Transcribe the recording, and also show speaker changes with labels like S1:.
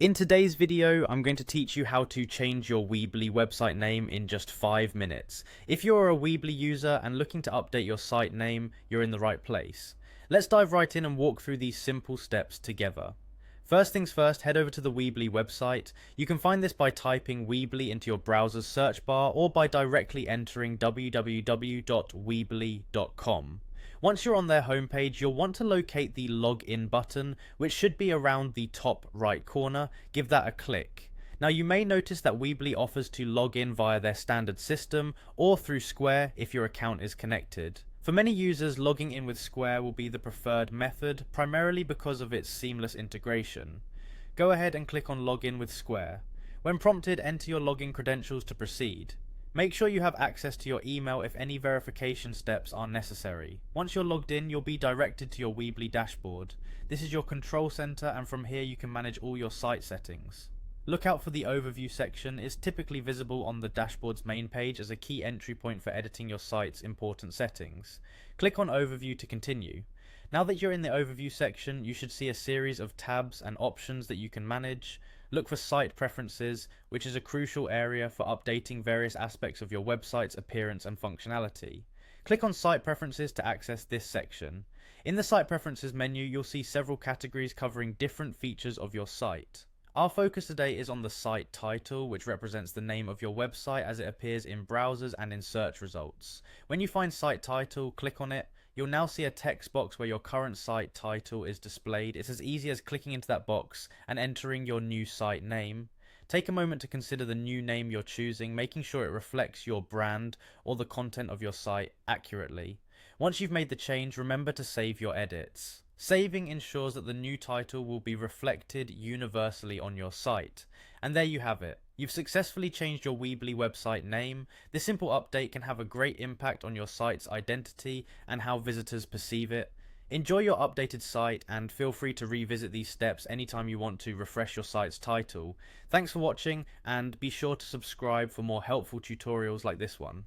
S1: In today's video, I'm going to teach you how to change your Weebly website name in just 5 minutes. If you're a Weebly user and looking to update your site name, you're in the right place. Let's dive right in and walk through these simple steps together. First things first, head over to the Weebly website. You can find this by typing Weebly into your browser's search bar or by directly entering www.weebly.com. Once you're on their homepage, you'll want to locate the login button, which should be around the top right corner. Give that a click. Now you may notice that Weebly offers to log in via their standard system or through Square if your account is connected. For many users, logging in with Square will be the preferred method, primarily because of its seamless integration. Go ahead and click on Login with Square. When prompted, enter your login credentials to proceed. Make sure you have access to your email if any verification steps are necessary. Once you're logged in, you'll be directed to your Weebly dashboard. This is your control center, and from here you can manage all your site settings. Look out for the overview section. It's typically visible on the dashboard's main page as a key entry point for editing your site's important settings. Click on Overview to continue. Now that you're in the overview section, you should see a series of tabs and options that you can manage. Look for Site Preferences, which is a crucial area for updating various aspects of your website's appearance and functionality. Click on Site Preferences to access this section. In the Site Preferences menu, you'll see several categories covering different features of your site. Our focus today is on the site title, which represents the name of your website as it appears in browsers and in search results. When you find Site Title, click on it. You'll now see a text box where your current site title is displayed. It's as easy as clicking into that box and entering your new site name. Take a moment to consider the new name you're choosing, making sure it reflects your brand or the content of your site accurately. Once you've made the change, remember to save your edits. Saving ensures that the new title will be reflected universally on your site. And there you have it. You've successfully changed your Weebly website name. This simple update can have a great impact on your site's identity and how visitors perceive it. Enjoy your updated site and feel free to revisit these steps anytime you want to refresh your site's title. Thanks for watching, and be sure to subscribe for more helpful tutorials like this one.